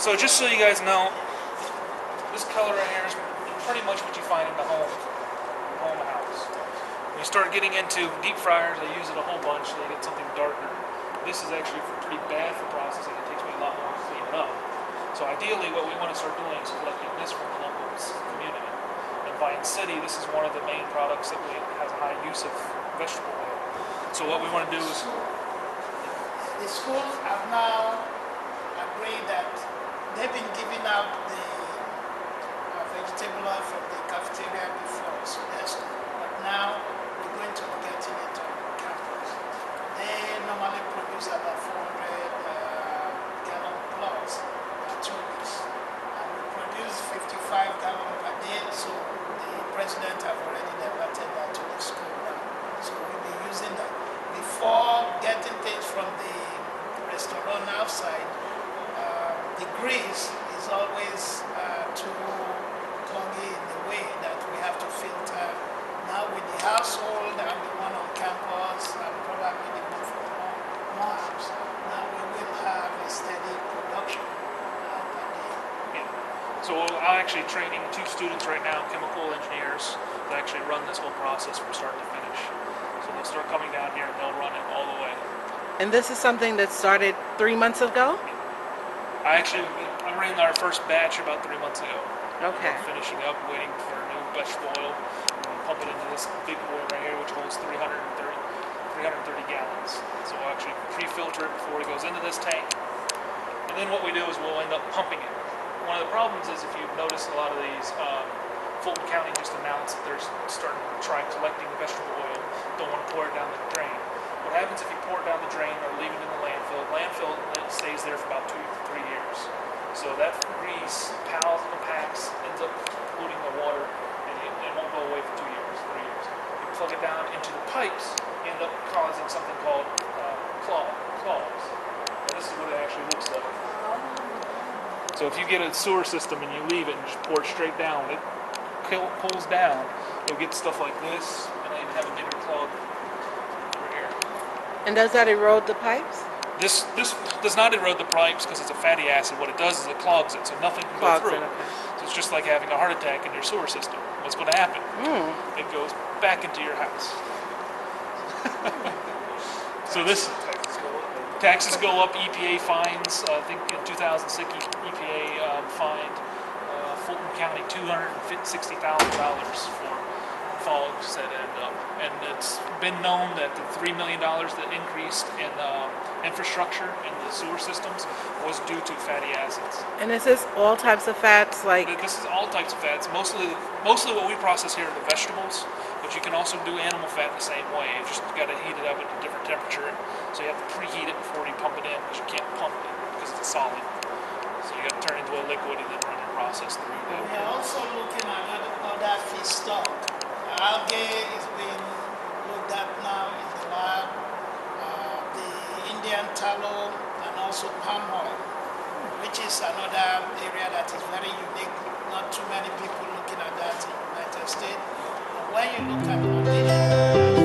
So just so you guys know, this color right here is pretty much what you find in the home house. When you start getting into deep fryers, they use it a whole bunch, so they get something darker. This is actually pretty bad for processing. It takes me a lot more to clean it up. So ideally, what we want to start doing is collecting this from the local community. In Vine City, this is one of the main products that has a high use of vegetable oil. So what we want to do is... The schools have now agreed that they've been giving out the vegetable oil from the cafeteria before, so that's good. But now we're going to be getting it on campus. They normally produce about 400 gallon plus 2 weeks. And we produce 55 gallon per day, so the president have already diverted that to the school now. So we'll be using that. Before getting things from the restaurant outside, the grease is always too clunky in the way that we have to filter. Now with the household and the one on campus and probably the one from more house, now we will have a steady production per day. Yeah. So I'm actually training 2 students right now, chemical engineers, to actually run this whole process from start to finish. So they'll start coming down here and they'll run it all the way. And this is something that started 3 months ago? I ran our first batch about 3 months ago. Okay. We're finishing up, waiting for new vegetable oil. And pump it into this big boy right here, which holds 330 gallons. So we'll actually pre-filter it before it goes into this tank. And then what we do is we'll end up pumping it. One of the problems is, if you've noticed, a lot of these, Fulton County just announced that they're starting to try collecting vegetable oil. Don't want to pour it down the drain. What happens if you pour it down the drain or leave it in the landfill? Landfill stays there for about 2 to 3 years. So that grease piles and compacts, ends up polluting the water, and it won't go away for 2 years, 3 years. You plug it down into the pipes, you end up causing something called clogs. And this is what it actually looks like. So if you get a sewer system and you leave it and just pour it straight down, it pulls down, you'll get stuff like this, and then have a bigger clog over here. And does that erode the pipes? This does not erode the pipes because it's a fatty acid. What it does is it clogs it, so nothing can go through. Okay. So it's just like having a heart attack in your sewer system. What's going to happen? It goes back into your house. So this taxes go up. EPA fines. I think in 2006 EPA fined Fulton County $260,000 for fogs that end up. And it's been known that the $3 million that increased in infrastructure in the sewer systems was due to fatty acids. And is this all types of fats? Like This is all types of fats. Mostly what we process here are the vegetables, but you can also do animal fat the same way. You just got to heat it up at a different temperature. So you have to preheat it before you pump it in, because you can't pump it because it's a solid. So you got to turn it into a liquid and then run your process through that. We are also looking at other feedstock. Algae is being looked at now in the lab. The Indian tallow and also palm oil, which is another area that is very unique. Not too many people looking at that in the United States. But when you look at foundation,